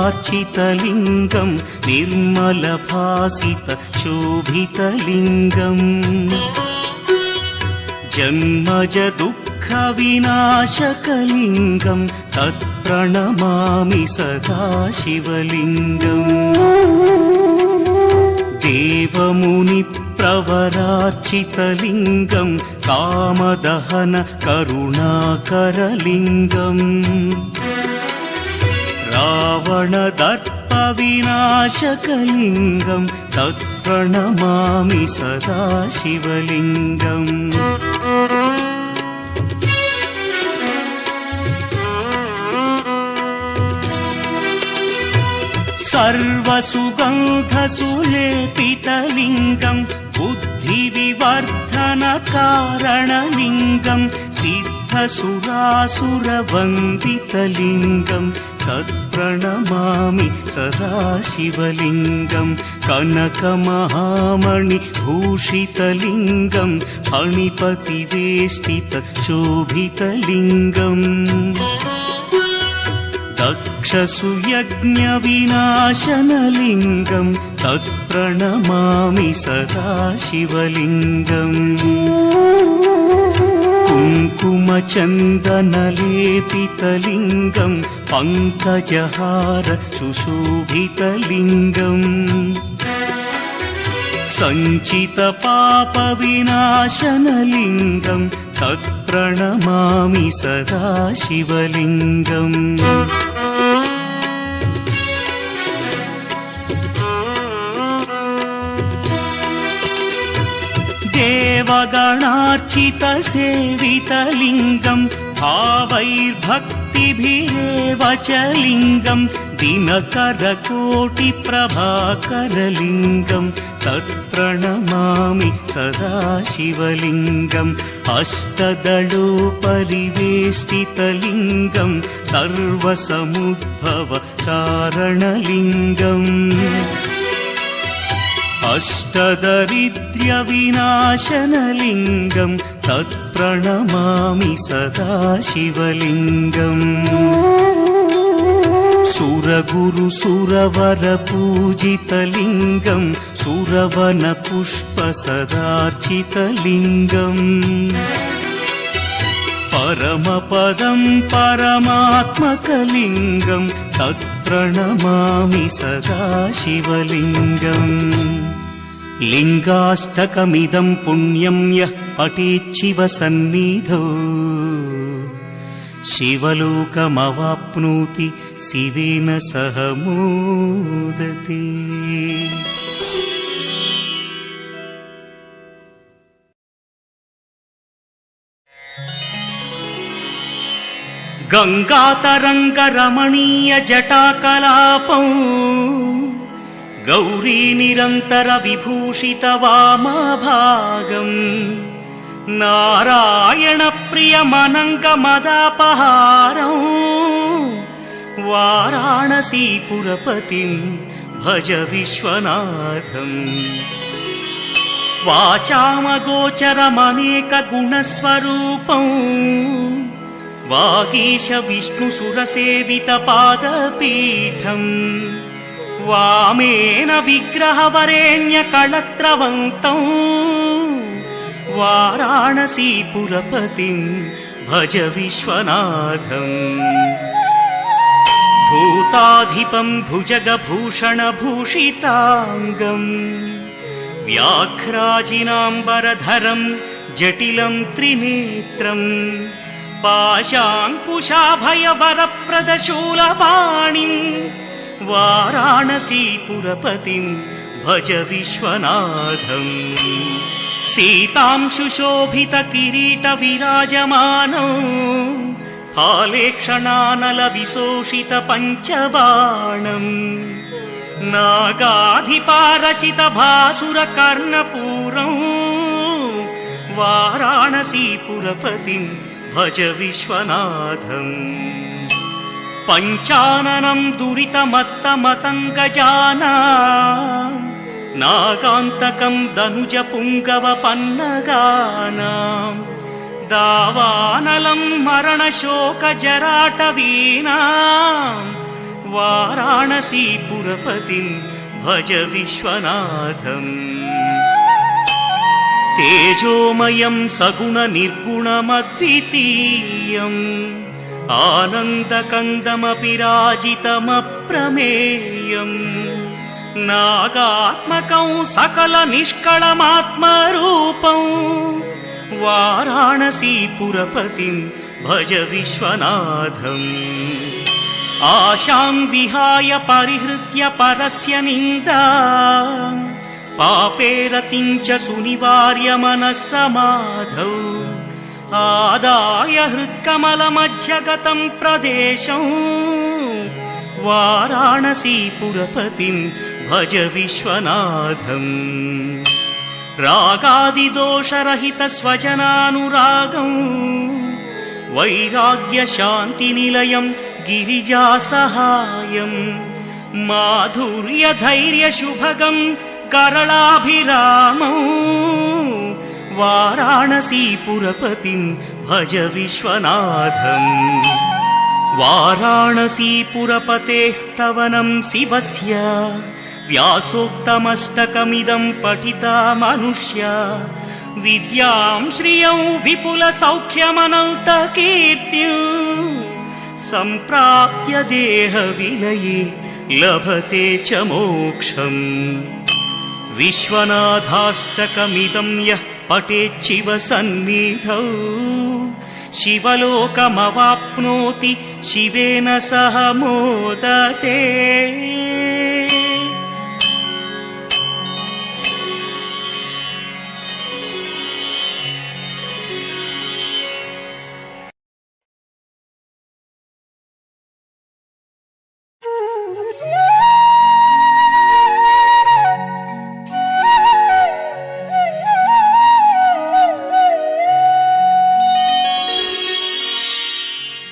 प्रवरार्चितलिङ्गं निर्मलभासित शोभितलिङ्गम् जन्मज दुःखविनाशकलिङ्गं तत्प्रणमामि सदा शिवलिङ्गम् देवमुनिप्रवरार्चितलिङ्गं कामदहन करुणाकरलिङ्गम् रावणदर्पविनाशकलिङ्गं तत्प्रणमामि सदा शिवलिङ्गम् सर्वसुगन्धसुलेपितलिङ्गं बुद्धिविवर्धनकारणलिङ्गं सिद्धसुरासुरवन्दितलिङ्गं तत्प्रणमामि सदा शिवलिङ्गं कनकमहामणिभूषितलिङ्गं फणिपतिवेष्टितशोभितलिङ्गम् दक्षसुयज्ञविनाशनलिङ्गं तत्प्रणमामि सदा शिवलिङ्गम् कुङ्कुमचन्दनलेपितलिङ्गं पङ्कजहार सुशोभितलिङ्गम् सञ्चितपापविनाशनलिङ्गं तत्प्रणमामि सदा शिवलिङ्गम् देवगणार्चितसेवितलिङ्गं भावैर्भक्तिभिरेव च लिङ्गं दिनकरकोटिप्रभाकरलिङ्गं तत्प्रणमामि सदा शिवलिङ्गम् अष्टदलोपरिवेष्टितलिङ्गं सर्वसमुद्भवकारणलिङ्गम् अष्टदरिद्र्यविनाशनलिङ्गं तत्प्रणमामि सदा शिवलिङ्गम् सुरगुरुसुरवरपूजितलिङ्गं सुरवनपुष्पसदार्चितलिङ्गम् परमपदं परमात्मकलिङ्गं तत्प्रणमामि सदा शिवलिङ्गम् लिङ्गाष्टकमिदं पुण्यं यः पठेच्छिवसन्निधौ शिवलोकमवाप्नोति शिवेन सह मोदते। गङ्गातरङ्गरमणीयजटाकलापं गौरीनिरन्तरविभूषितवामभागम् नारायणप्रियमनङ्गमदापहारं वाराणसीपुरपतिं भज विश्वनाथम् वाचामगोचरमनेकगुणस्वरूपं वागीश विष्णुसुरसेवितपादपीठम् वामेन विग्रहवरेण्यकळत्रवन्तं वाराणसीपुरपतिं भज विश्वनाथम् भूताधिपं भुजगभूषणभूषिताङ्गम् व्याघ्राजिनाम्बरधरं जटिलं त्रिनेत्रम् पाशाङ्कुशाभयवरप्रदशूलपाणिं वाराणसीपुरपतिं भज विश्वनाथम् सीतां सुशोभितकिरीटविराजमानौ फालेक्षणानलविशोषितपञ्चबाणम् नागाधिपारचितभासुरकर्णपूरं वाराणसीपुरपतिं भज विश्वनाथम् पञ्चाननं दुरितमत्तमतङ्गजानां नागान्तकं दनुजपुङ्गवपन्नगानां दावानलं मरणशोकजराटवीनां वाराणसीपुरपतिं भज विश्वनाथम् तेजोमयं सगुणनिर्गुणमद्वितीयम् आनन्दकन्दमपि राजितमप्रमेयम् नागात्मकं सकलनिष्कळमात्मरूपं वाराणसीपुरपतिं भज विश्वनाथम् आशां विहाय परिहृत्य परस्य निन्दा पापेरतिं च सुनिवार्य मनस्समाधौ आदाय हृत्कमलमध्यगतं प्रदेशं वाराणसीपुरपतिं भज विश्वनाथम् रागादिदोषरहितस्वजनानुरागं वैराग्यशान्तिनिलयं गिरिजासहायं माधुर्यधैर्यशुभगं करलाभिरामौ वाराणसीपुरपतिं भज विश्वनाथम् वाराणसीपुरपतेस्तवनं शिवस्य व्यासोक्तमष्टकमिदं पठिता मनुष्या विद्यां श्रियं विपुलसौख्यमनन्तकीर्तिं सम्प्राप्य देहविलये लभते च मोक्षम् विश्वनाथाष्टकमिदं यः पठेच्छिव सन्निधौ शिवलोकमवाप्नोति शिवेन सह मोदते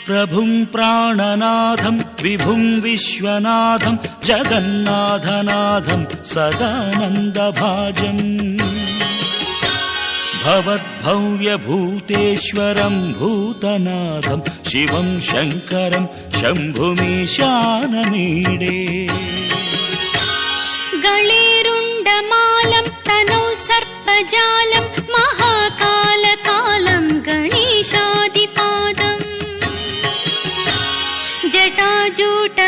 प्रभुं प्राणनाथं विभुं विश्वनाथं जगन्नाथनाथं सदानन्दभाजम् भवद्भव्यभूतेश्वरं भूतनाथं शिवं शङ्करं शम्भुमीशानमीडे गळेरुण्डमालं तनौ सर्पजालं महाकालकालं गणेशादिपादम्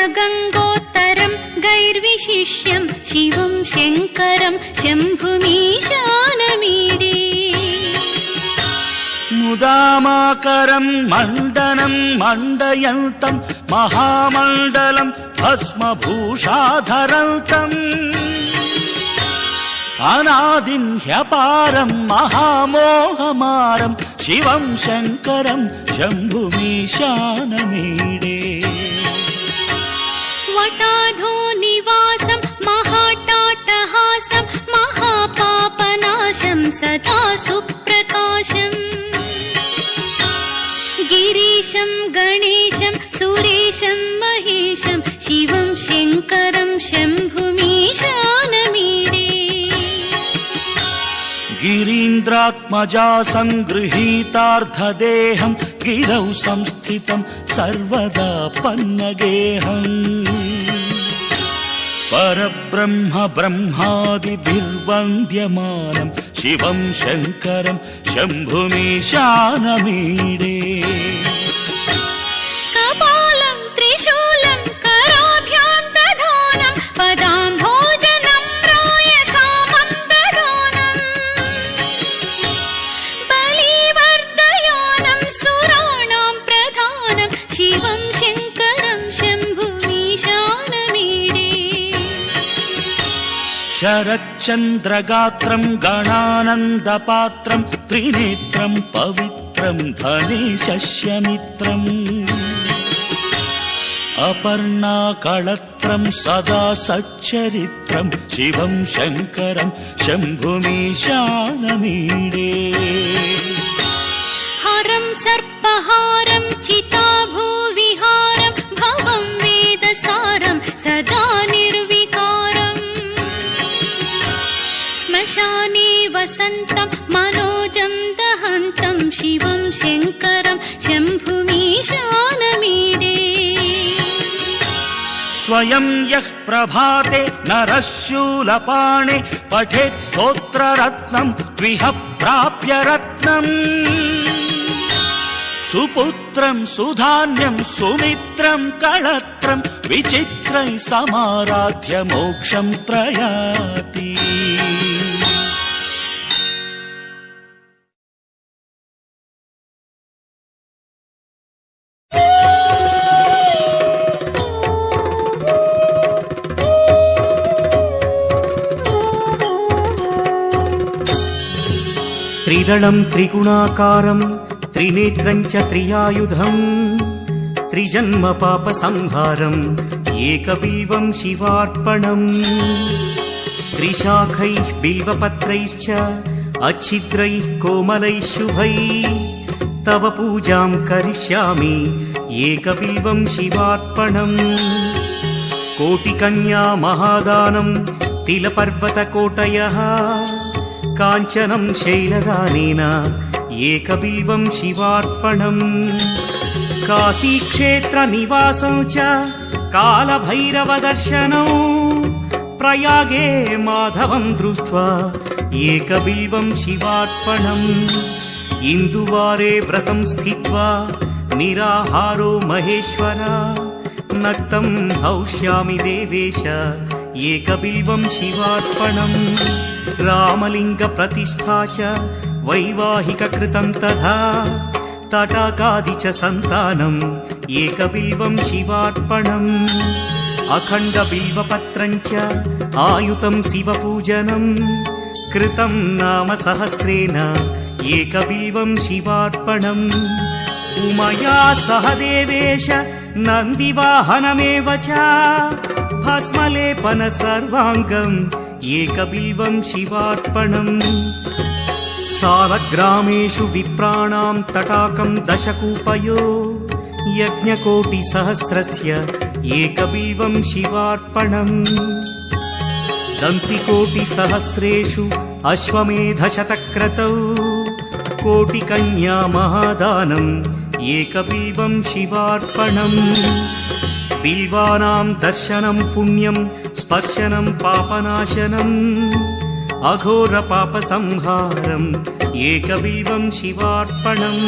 जटाजूटगङ्गोत्तरं गैर्विशिष्यं शिवं शङ्करं शम्भुमीशानमीडे मुदामाकरं मण्डनं मण्डयन्तं महामण्डलं भस्मभूषाधरन्तम् अनादिं ह्यपारं महामोहमारं शिवं शङ्करं शम्भुमीशानमीडे वटाधो निवासं महाटाटहासं महापापनाशं सदा सुप्रकाशम् गिरीशं गणेशं सुरेशं महेशं शिवं शङ्करं शम्भुमीशानमीडे गिरीन्द्रात्मजा सङ्गृहीतार्धदेहं गिरौ संस्थितं सर्वदा पन्नगेहम् परब्रह्म ब्रह्मादिभिर्वन्द्यमानं शिवं शङ्करं शम्भुमीशानमीडे कपालं त्रिशूलं कराभ्यां दधानं पदाम्भोजनम्रायकामं दधानं बलिवर्धयानं सुराणां प्रधानं शिवं शङ्करं शम्भुमीशानमीडे शरच्चन्द्रगात्रं गणानन्दपात्रं त्रिनेत्रं पवित्रं धनेशस्यमित्रम् अपर्णाकळत्रं सदा सच्चरित्रं शिवं शङ्करं शम्भुमीशानमीडे हरं सर्पहारं चिताभूविहारं भवं वेदसारं सदा निर्विकारम् श्मशाने वसन्तं मनोजं दहन्तं शिवं शङ्करं शम्भुमीशानमीडे स्वयं यः प्रभाते नरः शूलपाणे पठेत् स्तोत्ररत्नं द्विह प्राप्य रत्नम् सुपुत्रं सुधान्यं सुमित्रं कळत्रं विचित्रैः समाराध्य मोक्षं प्रयाति। त्रिदलं त्रिगुणाकारं त्रिनेत्रं च त्रियायुधं त्रिजन्म पापसंहारम् एकबिल्वं शिवार्पणम् त्रिशाखैः बिल्वपत्रैश्च अच्छिद्रैः कोमलैः शुभैः तव पूजां करिष्यामि एकबिल्वं शिवार्पणम् कोटिकन्या महादानं तिलपर्वतकोटयः काञ्चनं शैलदानेन एकबिल्वं शिवार्पणम् काशीक्षेत्रनिवासं च कालभैरवदर्शनौ प्रयागे माधवं दृष्ट्वा एकबिल्वं शिवार्पणम् इन्दुवारे व्रतं स्थित्वा निराहारो महेश्वर नक्तं हौष्यामि देवेश एकबिल्वं शिवार्पणम् रामलिङ्गप्रतिष्ठा च वैवाहिककृतं तथा तटाकादि च सन्तानम् एकबिल्वं शिवार्पणम् अखण्डबिल्वपत्रं च आयुतं शिवपूजनम् कृतं नाम सहस्रेण एकबिल्वं शिवार्पणम् उमया सह देवेश नन्दिवाहनमेव च भस्मलेपन सर्वाङ्गम् एकबिल्वं शिवार्पणम् सालग्रामेषु विप्राणां तटाकं दशकूपयो यज्ञकोटिसहस्रस्य एकबिल्वं शिवार्पणम् दन्तिकोटिसहस्रेषु अश्वमेधशतक्रतौ कोटिकन्या महादानम् एकबिल्वं शिवार्पणम् बिल्वानां दर्शनं पुण्यं स्पर्शनं पापनाशनम् अघोरपापसंहारम् एकबिल्वं शिवार्पणम्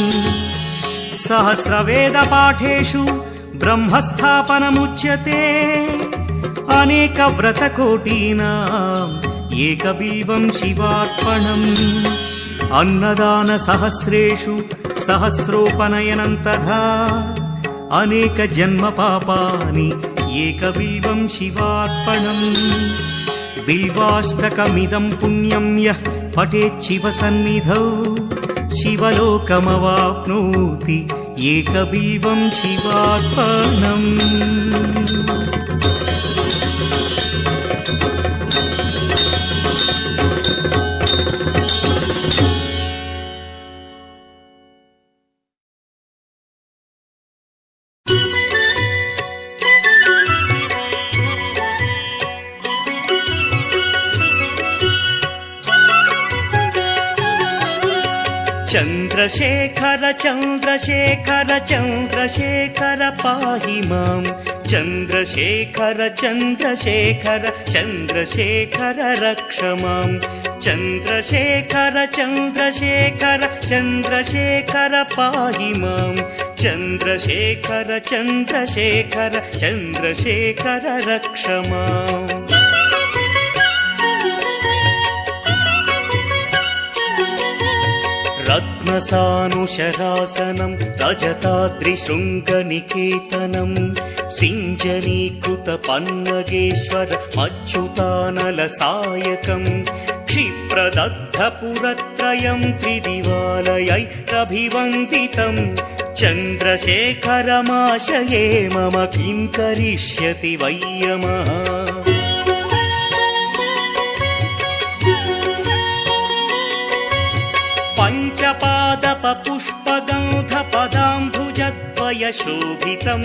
सहस्रवेदपाठेषु ब्रह्मस्थापनमुच्यते अनेकव्रतकोटीनाम् एकबिल्वं शिवार्पणम् अन्नदानसहस्रेषु सहस्रोपनयनं तथा अनेकजन्मपापानि एकबिल्वं शिवार्पणम् बिल्वाष्टकमिदं पुण्यं यः पठेत् शिवसन्निधौ शिवलोकमवाप्नोति एकबिल्वं शिवार्पणम्। चन्द्रशेखर चन्द्रशेखर चन्द्रशेखर पाहि मां चन्द्रशेखर चन्द्रशेखर चन्द्रशेखर रक्ष मां चन्द्रशेखर चन्द्रशेखर चन्द्रशेखर पाहि मां चन्द्रशेखर चन्द्रशेखर चन्द्रशेखर रक्ष माम्। रत्नसानुशरासनं रजताद्रिशृङ्गनिकेतनं सिञ्जनीकृतपन्नगेश्वर मच्युतानलसायकं क्षिप्रदग्धपुरत्रयं त्रिदिवालयैरभिवन्दितं चन्द्रशेखरमाशये मम किं करिष्यति वै यमः। पञ्चपादपपुष्पगन्धपदाम्बुजद्वयशोभितं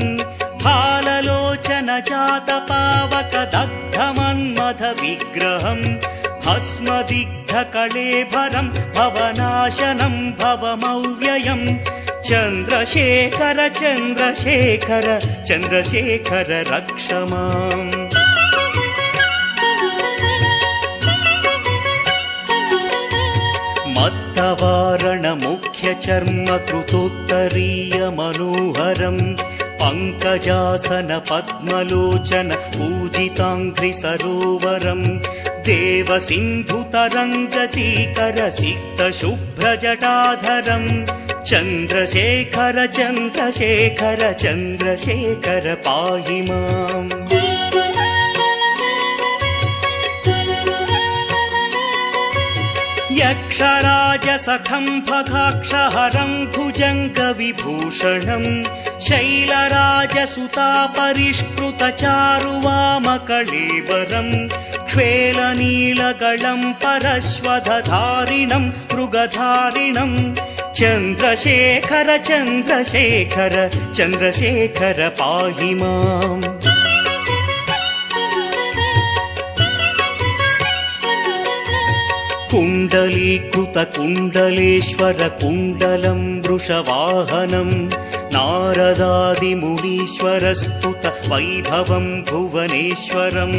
फाललोचनजातपावकदग्धमन्मथविग्रहं भस्मदिग्धकळेभरं भवनाशनं भवमव्ययं ಚಂದ್ರಶೇಖರ ಚಂದ್ರಶೇಖರ ಚಂದ್ರಶೇಖರ ರಕ್ಷ ಮಾಂ. ಮತ್ತವಾರಣ ಮುಖ್ಯ ಚರ್ಮ ಕೃತೋತ್ತರೀಯ ಮನೋಹರಂ ಪಂಕಜಾಸನ ಪದ್ಮಲೋಚನ ಪೂಜಿತಾಂಘ್ರಿ ಸರೋವರಂ ದೇವ ಸಿಂಧು ತರಂಗ ಸೀಕರ ಸಿಕ್ತ ಶುಭ್ರ ಜಟಾಧರಂ ಚಂದ್ರಶೇಖರ ಚಂದ್ರಶೇಖರ ಚಂದ್ರಶೇಖರ ಪಾಹಿ ಮಾಂ. ಯಕ್ಷರಾಜ ಸಖಂಭಕಾಕ್ಷಹರಂ ಭುಜಂಗ ವಿಭೂಷಣಂ ಶೈಲರಾಜ ಸುತಾ ಪರಿಷ್ಕೃತ ಚಾರುವಾಮ ಕಳೇಬರಂ ಕ್ಷೇಲ ನೀಲಗಳಂ ಪರಶ್ವಧಾರಿಣಂ ಮೃಗಧಾರಿಣಂ ಚಂದ್ರಶೇಖರ ಚಂದ್ರಶೇಖರ ಚಂದ್ರಶೇಖರ ಪಾಹಿ ಮಾಂ. ಕುಂಡಲೀಕೃತ ಕುಂಡಲೇಶ್ವರ ಕುಂಡಲಂ ವೃಷವಾಹನಂ ನಾರದಾದಿ ಮುನೀಶ್ವರ ಸ್ತುತ ವೈಭವಂ ಭುವನೇಶ್ವರಂ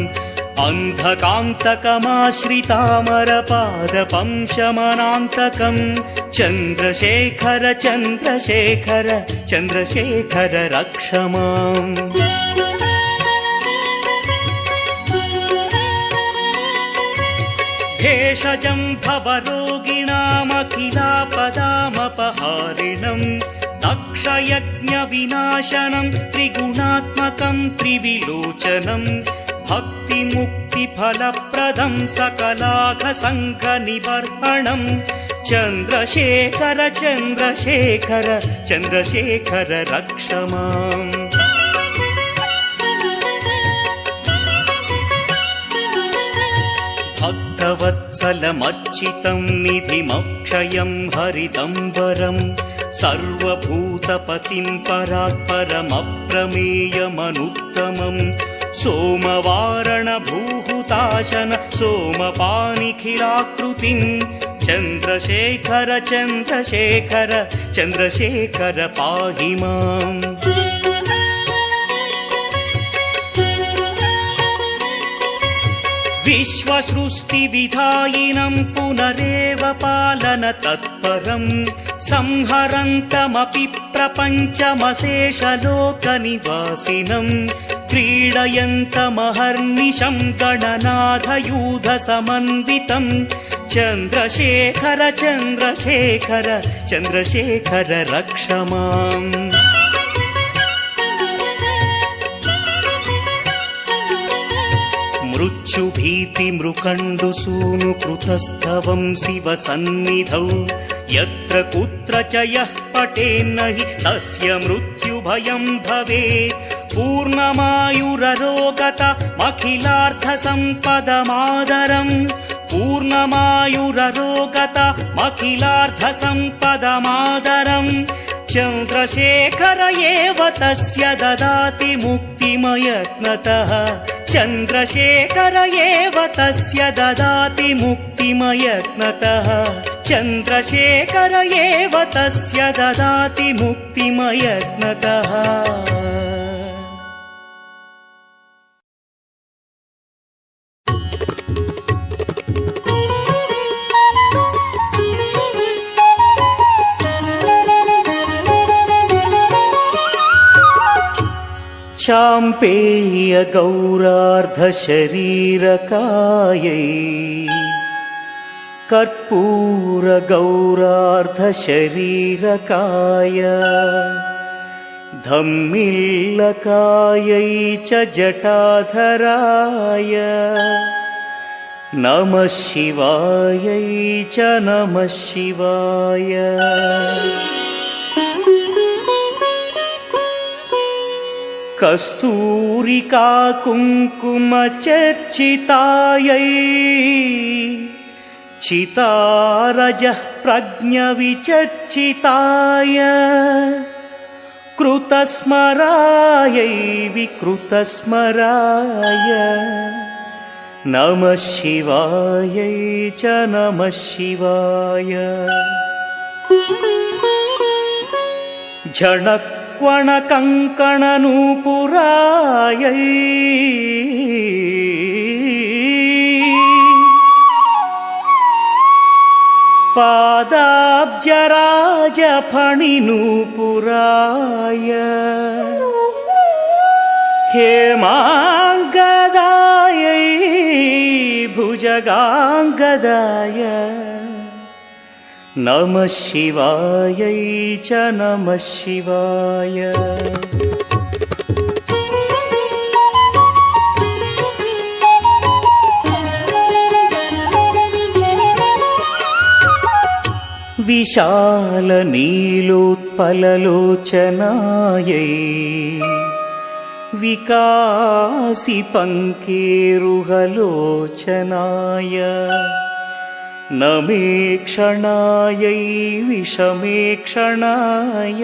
ಅಂಧಕಾಂತಕಮಾಶ್ರಿತಾಮರ ಪಾದಪಂ ಶಮನಾಂತಕಂ ಚಂದ್ರಶೇಖರ ಚಂದ್ರಶೇಖರ ಚಂದ್ರಶೇಖರ ರಕ್ಷ ಮಾಂ. ಭೇಷಜಂ ಭವರೋಗಿಣಾಮಖಿಲಾಪದಾಮಪಹಾರಿಣಂ ದಕ್ಷಯಜ್ಞ ವಿನಾಶನಂ ತ್ರಿಗುಣಾತ್ಮಕಂ ತ್ರಿವಿಲೋಚನಂ ಭಕ್ತಿ ಮುಕ್ತಿ ಫಲಪ್ರದಂ ಸಕಲಾಘ ಸಂಘ ನಿಬರ್ಹಣಂ ಚಂದ್ರಶೇಖರ ಚಂದ್ರಶೇಖರ ಚಂದ್ರಶೇಖರ ರಕ್ಷ ಮಾಂ. ಭಕ್ತವತ್ಸಲಮರ್ಚಿತಂ ನಿಧಿಮಕ್ಷಯಂ ಹರಿದಂಬರಂ ಸರ್ವಭೂತಪತಿಂ ಪರಾತ್ಪರಮಪ್ರಮೇಯಮನುತ್ತಮಂ ಸೋಮವಾರಣ ಭೂಹುತಾಶನ ಸೋಮಪಾನಿಖಿಲಾಕೃತಿಂ ಚಂದ್ರಶೇಖರ ಚಂದ್ರಶೇಖರ ಚಂದ್ರಶೇಖರ ಪಾಹಿ ಮಾಂ. ವಿಶ್ವಸೃಷ್ಟಿವಿಧಾಯಿನಂ ಪುನರೇವ ಪಾಲನ ತತ್ಪರಂ ಸಂಹರಂತಮಪಿ ಪ್ರಪಂಚಮಶೇಷಲೋಕನಿವಾಸಿನಂ ಕ್ರೀಡಯಂತಮಹರ್ನಿಶಂ ಗಣನಾಥಯೂಧ ಸಮನ್ವಿತಂ ಚಂದ್ರಶೇಖರ ಚಂದ್ರಶೇಖರ ಚಂದ್ರಶೇಖರ ರಕ್ಷ ಮಾಂ. ಮೃಚ್ಯುಭೀತಿ ಮೃಕಂಡು ಸೂನು ಕೃತಸ್ಥವಂ ಶಿವ ಸನ್ನಿಧೌ ಯತ್ರ ಕುತ್ರ ಚ ಯಃ ಪಠೇನ್ನ ಹಿ ತಸ್ಯ ಮೃತ್ಯುಭಯಂ ಭವೇತ್ ಪೂರ್ಣಮಾಯುರರೋಗತ ಮಖಿಲಾರ್ಥ ಸಂಪದಮಾದರಂ ಪೂರ್ಣಮಾಯುರರೋಗತ ಮಖಿಲಾರ್ಥ ಸಂಪದಮಾದರಂ ಚಂದ್ರಶೇಖರ ಏವ ತಸ್ಯ ದದಾತಿ ಮುಕ್ತಿಮಯತ್ನತಃ ಚಂದ್ರಶೇಖರ ಏವ ತಸ್ಯ ದದಾತಿ ಮುಕ್ತಿಮಯತ್ನತಃ ಚಂದ್ರಶೇಖರ ಏವ ತಸ್ಯ ದದಾತಿ ಮುಕ್ತಿಮಯತ್ನತಃ. ಚಾಂಪೇಯ ಗೌರಾರ್ಧ ಶರೀರಕಾಯೈ ಕರ್ಪೂರ ಗೌರಾರ್ಧ ಶರೀರಕಾಯ ಧಮ್ಮಿಲ್ಲಕಾಯೈ ಚ ಜಟಾಧರಾಯ ನಮಃ ಶಿವಾಯೈ ಚ ನಮಃ ಶಿವಾಯ. ಕಸ್ತೂರಿಕಾ ಕುಂಕುಮ ಚರ್ಚಿತಾಯೈ ಚಿತಾರಜಃ ಪ್ರಜ್ಞ ವಿಚರ್ಚಿತಾಯ ಕೃತಸ್ಮರಾಯೈ ವಿಕೃತಸ್ಮರಾಯ ನಮಃ ಶಿವಾಯೈ ಚ ನಮಃ ಶಿವಾಯ. झणक्वण कङ्कणनूपुरायै पादाब्जराजफणिनूपुराय हेमाङ्गदायै भुजगाङ्गदाय नमः शिवायै च नमः शिवाय। विशालनीलोत्पललोचनायै विकासिपङ्केरुहलोचनाय नमेक्षणायै विषमेक्षणाय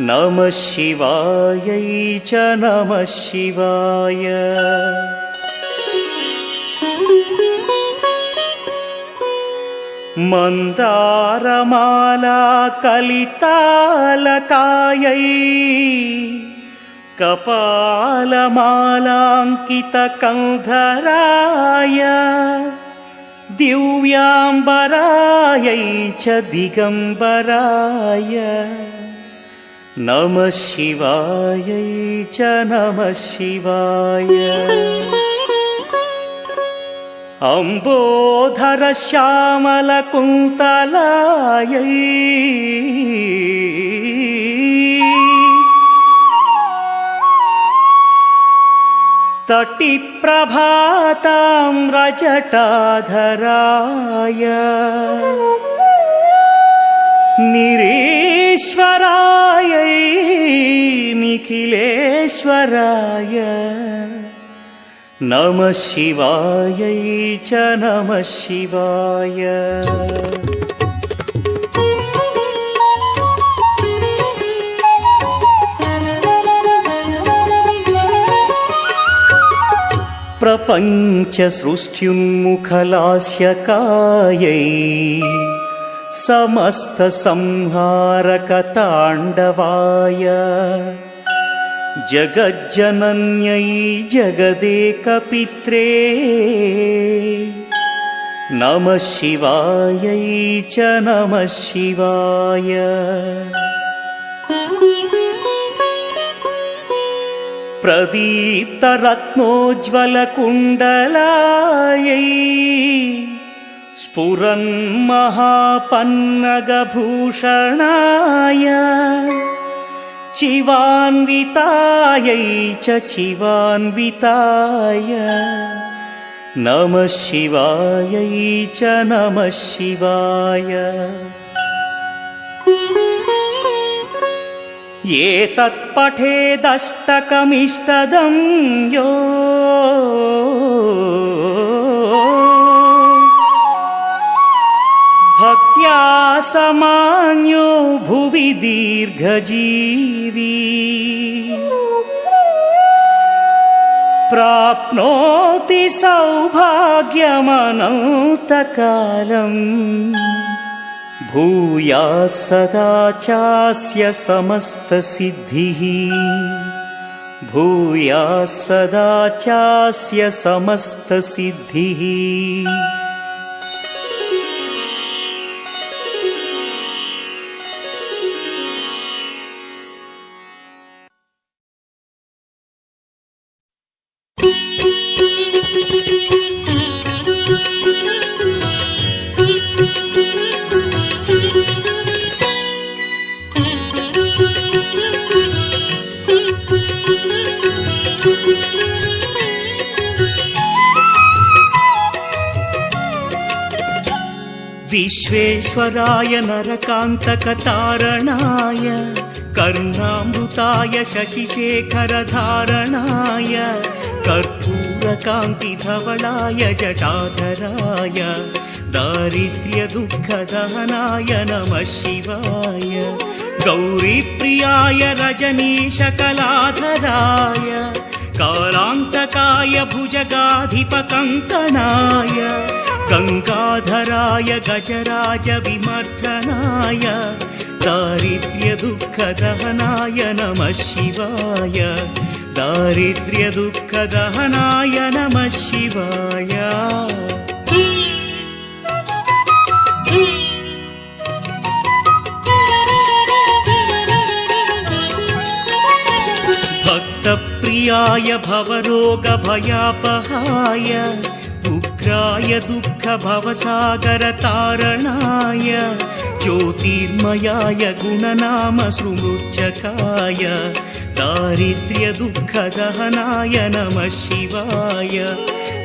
नमः शिवायै च नमः शिवाय। मन्दारमाला कलितालकायै कपालमालाङ्कितकन्धराय दिव्याम्बरायै च दिगम्बराय नमः शिवायै च नमः शिवाय। अम्बोधरश्यामलकुन्तलायै तटिप्रभाताम्रजटाधराय निरीश्वरायै निखिलेश्वराय नमः शिवायै च नमः शिवाय। प्रपञ्चसृष्ट्युन्मुखलास्यकायै समस्तसंहारकताण्डवाय जगज्जनन्यै जगदेकपित्रे नमः शिवायै च नमः शिवाय। प्रदीप्तरत्नोज्ज्वलकुण्डलायै स्फुरन्महापन्नगभूषणाय चिवान्वितायै च चिवान्विताय नमः शिवायै च नमः शिवाय। एतत्पठेदष्टकमिष्टदं यो भक्त्या समान्यो भुवि दीर्घजीवी प्राप्नोति सौभाग्यमनन्तकालम् भूयात् सदा चास्य समस्तसिद्धिः भूयात् सदा चास्य समस्तसिद्धिः। विश्वेश्वराय नरकान्तकतारणाय करुणामृताय शशिशेखरधारणाय कर्पूरकान्तिधवलाय जटाधराय दारिद्र्यदुःखदहनाय नमः शिवाय। गौरीप्रियाय रजनीशकलाधराय कालान्तकाय भुजगाधिपकङ्कणाय गङ्गाधराय गजराज विमर्दनाय दारिद्र्यदुःखदहनाय नमः शिवाय दारिद्र्यदुःखदहनाय नमः शिवाय भक्तप्रियाय भवरोगभयापहाय उग्राय दुःखभवसागरतारणाय ज्योतिर्मयाय गुणनामसुमृच्छकाय दारिद्र्यदुःखदहनाय नमः शिवाय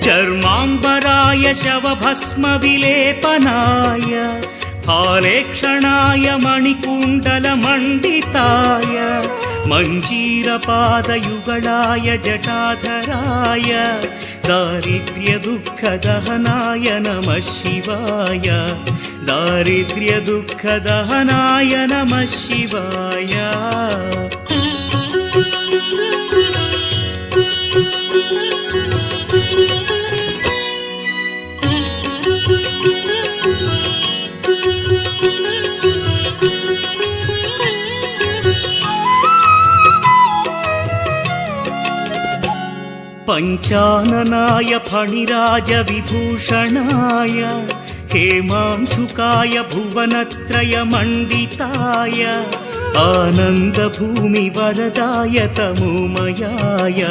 चर्माम्बराय शवभस्मविलेपनाय फालेक्षणाय मणिकुण्डलमण्डिताय मञ्जीरपादयुगलाय जटाधराय दारिद्र्यदुःखदहनाय नमः शिवाय दारिद्र्यदुःखदहनाय नमः शिवाय पञ्चाननाय फणिराजविभूषणाय हेमांशुकाय भुवनत्रयमण्डिताय आनन्दभूमिवरदाय तमोमयाय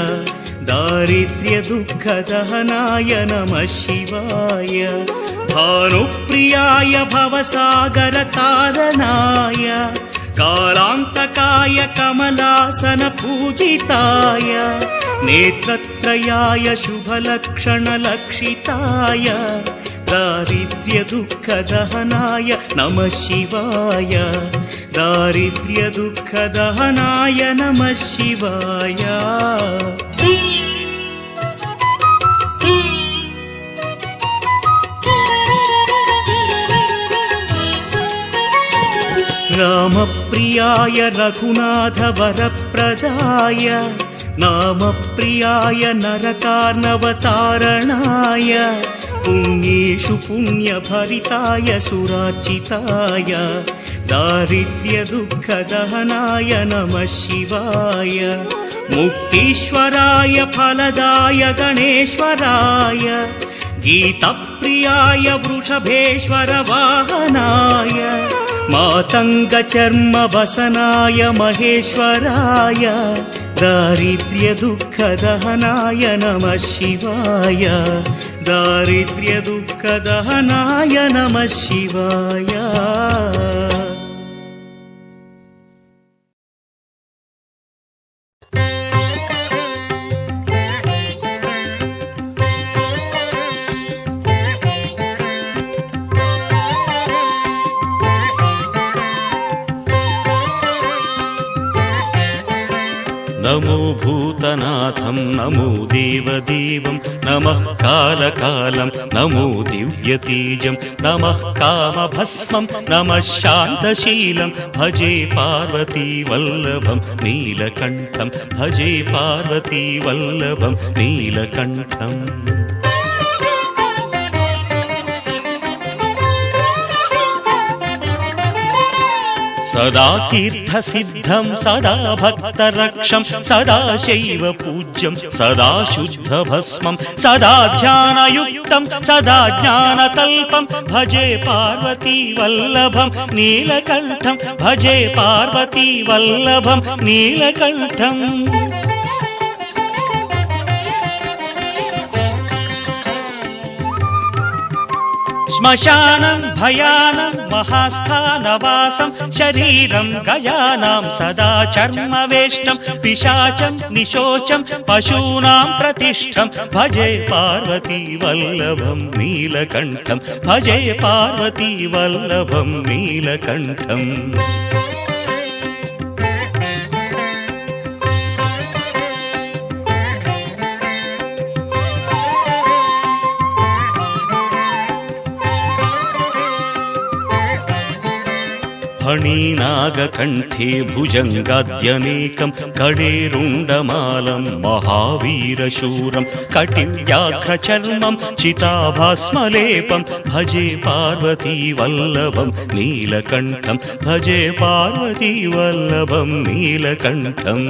दारिद्र्यदुःखदहनाय नमः शिवाय भानुप्रियाय भवसागरतारणाय कालान्तकाय कमलासनपूजिताय नेत्रत्रयाय शुभलक्षणलक्षिताय दारिद्र्यदुःखदहनाय नमः शिवाय दारिद्र्यदुःखदहनाय नमः शिवाय रामप्रियाय रघुनाथवरप्रदाय नामप्रियाय नरकार्णवतारणाय पुण्येषु पुण्यभरिताय सुरार्चिताय दारिद्र्यदुःखदहनाय नमः शिवाय मुक्तीश्वराय फलदाय गणेश्वराय गीतप्रियाय वृषभेश्वर वाहनाय मातङ्गचर्मवसनाय महेश्वराय दारिद्र्यदुःखदहनाय नमः शिवाय दारिद्र्यदुःखदहनाय नमः शिवाय नमो भूतनाथं नमो देवदेवं नमः कालकालं नमो दिव्यतेजं नमः कामभस्मं नमः शान्तशीलं भजे पार्वतीवल्लभं नीलकण्ठं भजे पार्वतीवल्लभं नीलकण्ठम् सदा तीर्थसिद्धं सदा भक्तरक्षं सदा शैव पूज्यं सदा शुद्धभस्मं सदा ध्यानयुक्तं सदा ज्ञानतल्पं भजे पार्वतीवल्लभं नीलकण्ठं भजे पार्वतीवल्लभं नीलकण्ठम् श्मशानं भयानं महास्थानवासं शरीरं गयानां सदा चर्मवेष्टं पिशाचं निशोचं पशूनां प्रतिष्ठं भजे पार्वतीवल्लभं नीलकण्ठं भजे पार्वतीवल्लभं नीलकण्ठम् फणीनागकण्ठे भुजङ्गाद्यनेकं कडेरुण्डमालं महावीरशूरं कटिव्याघ्रचर्मं चिताभास्मलेपं भजे पार्वतीवल्लभं नीलकण्ठं भजे पार्वतीवल्लभं नीलकण्ठम्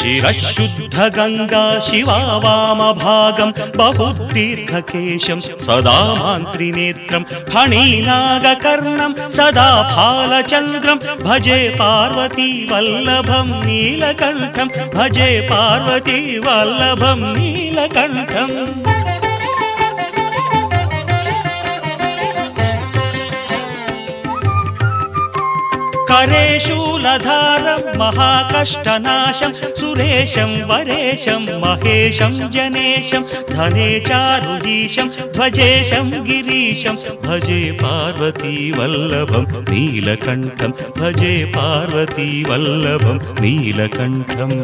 शिरशुद्धगङ्गा शिवा वामभागं बहुतीर्थकेशं सदा मान्त्रिनेत्रं फणीनागकर्णं सदा फालचन्द्रं भजे पार्वतीवल्लभं नीलकण्ठं भजे पार्वतीवल्लभं नीलकण्ठम् करेशूलधारं महाकष्टनाशं सुरेशं वरेशं महेशं जनेशं धने चारुधीशं ध्वजेशं गिरीशं भजे पार्वतीवल्लभं नीलकण्ठं भजे पार्वतीवल्लभं नीलकण्ठम्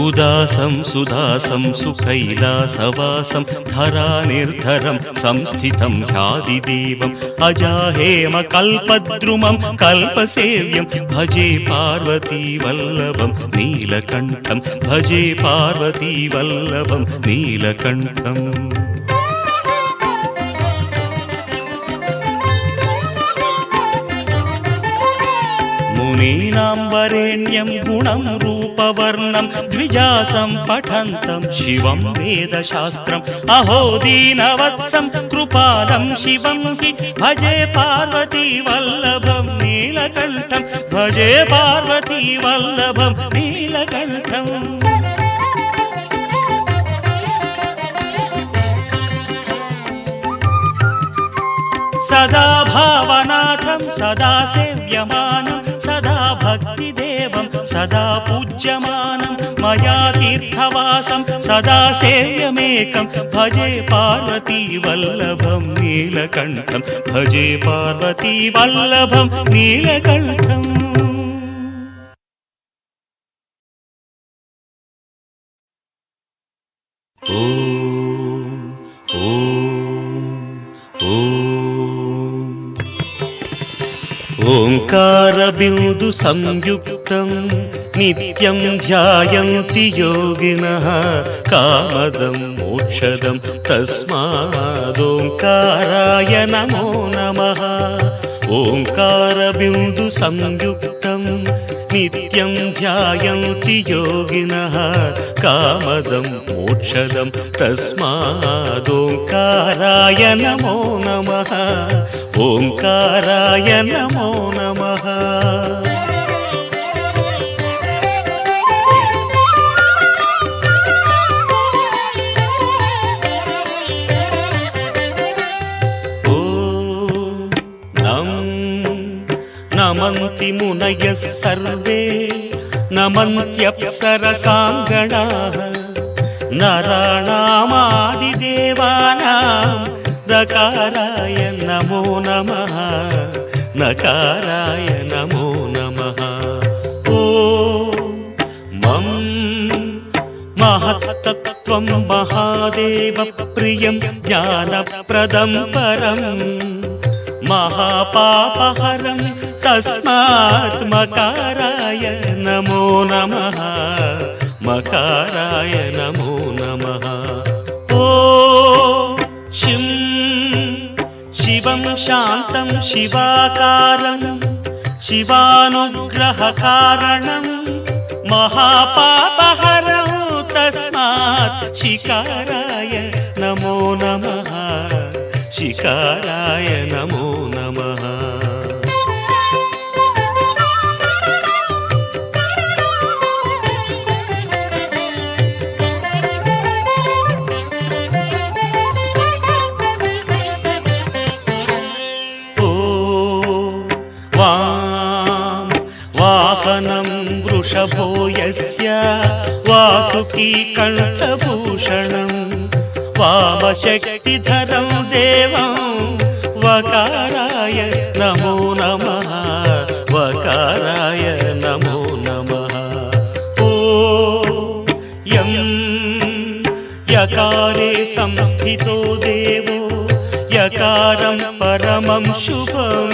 उदासं सुदासं सुकैलासवासं धरानिर्धरं संस्थितं ह्यादिदेवम् अजाहेमकल्पद्रुमं कल्पसेव्यं भजे पार्वतीवल्लभं नीलकण्ठं भजे पार्वतीवल्लभं नीलकण्ठम् मुनीनां वरेण्यं गुणं रूपवर्णं द्विजासं पठन्तं शिवं वेदशास्त्रम् अहो दीनवत्सं कृपालं शिवं हि भजे पार्वतीवल्लभं नीलकण्ठं भजे पार्वतीवल्लभं नीलकण्ठम् सदा भावनाथं सदा सेव्यमानं सदा भक्तिदेवं सदा पूज्यमानं मया तीर्थवासं सदा सेव्यमेकं भजे पार्वतीवल्लभं नीलकण्ठं भजे पार्वतीवल्लभं नीलकण्ठम् ओंकारबिंदु संयुक्तं नित्यं ध्यायन्ति योगिनः कामदं मोक्षदं तस्मादोंकाराय नमो नमः ओंकारबिंदु संयुक्तं नित्यं ध्यायन्ति योगिनः कामदं मोक्षदं तस्मादोंकाराय नमो नमः ओंकाराय नमो नमः नमन्ति मुनयः सर्वे नमन्त्यप्सरसाङ्गणाः नराणामादिदेवानां नकाराय नमो नमः नकाराय नमो नमः ओ मं महत्तत्त्वं महादेवप्रियं ज्ञानप्रदं परं महापापहरं तस्मात् मकाराय नमो नमः मकाराय नमो नमः ओ शिवं शान्तं शिवाकारं शिवानुग्रहकारणं महापापहरं तस्मात् शिकाराय नमो नमः शिकाराय नमो नमः वाहनं वृषभो यस्य वासुकी कण्ठभूषणं वामशक्तिधरं देवं वकाराय नमो नमः वकाराय नमो नमः ॐ यं यकारे संस्थितो देवो यकारं परमं शुभं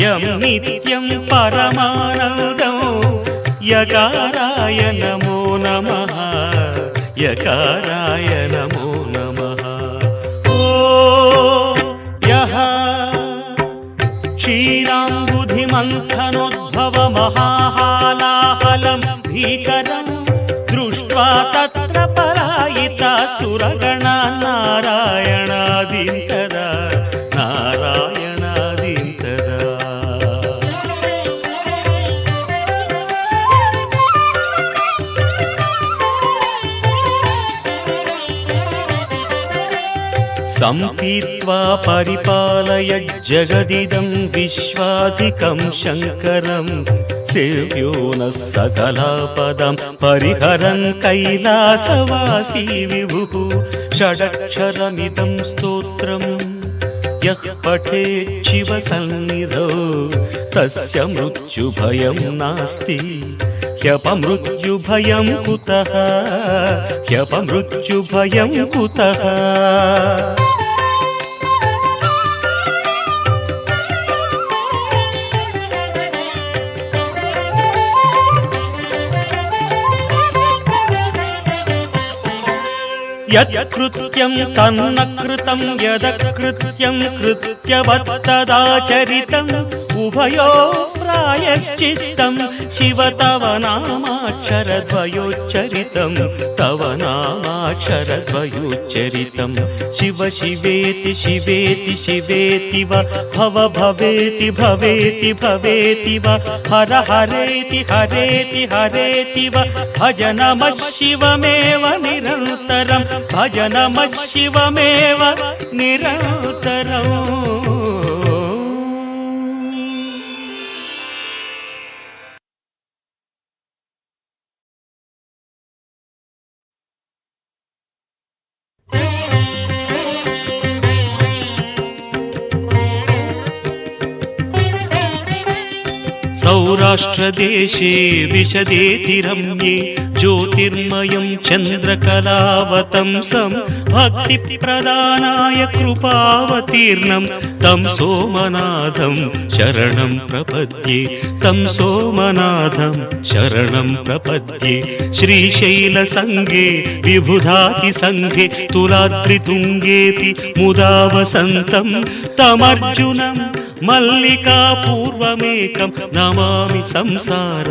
यं नित्यं परमानन्दं यकाराय नमो नमः यकाराय नमो नमः ॐ यः क्षीराम्बुधिमन्थनोद्भवमहाहालाहलं भीकरं दृष्ट्वा तत्र पलायिता सुरगणा नारायणादीं तदा नारायणादीं तदा सम्पीत्वा परिपालय जगदिदं विश्वाधिकं शङ्करं सेव्यो नः सकलापदं परिहरन् कैलासवासी विभुः षडक्षरमिदं स्तोत्रं यः पठेत् शिवसन्निधौ तस्य मृत्युभयं नास्ति ह्यपमृत्युभयं कुतः ह्यपमृत्युभयं कुतः यत्कृत्यं तन्न कृतं यदकृत्यं कृत्यवत्तदाचरितम् उभयो प्रायश्चित्तं शिव तव नामाक्षरद्वयोच्चरितं तव नामाक्षरद्वयोच्चरितं शिव शिवेति शिवेति शिवेति वा भव भवेति भवेति भवेति वा हर हरेति हरेति हरेति वा भज नमः शिवमेव निरन्तरं भज नमः शिवमेव निरन्तरम् सौराष्ट्रदेशे विशदेति रम्ये ज्योतिर्मयं चन्द्रकलावतंसं भक्तिप्रदानाय कृपावतीर्णं तं सोमनाथं शरणं प्रपद्ये तं सोमनाथं शरणं प्रपद्ये श्रीशैलसङ्गे विबुधातिसङ्गे तुलाद्रितुङ्गेऽपि मुदा वसन्तं तमर्जुनं मल्लिका पूर्वमेकं नमामि संसार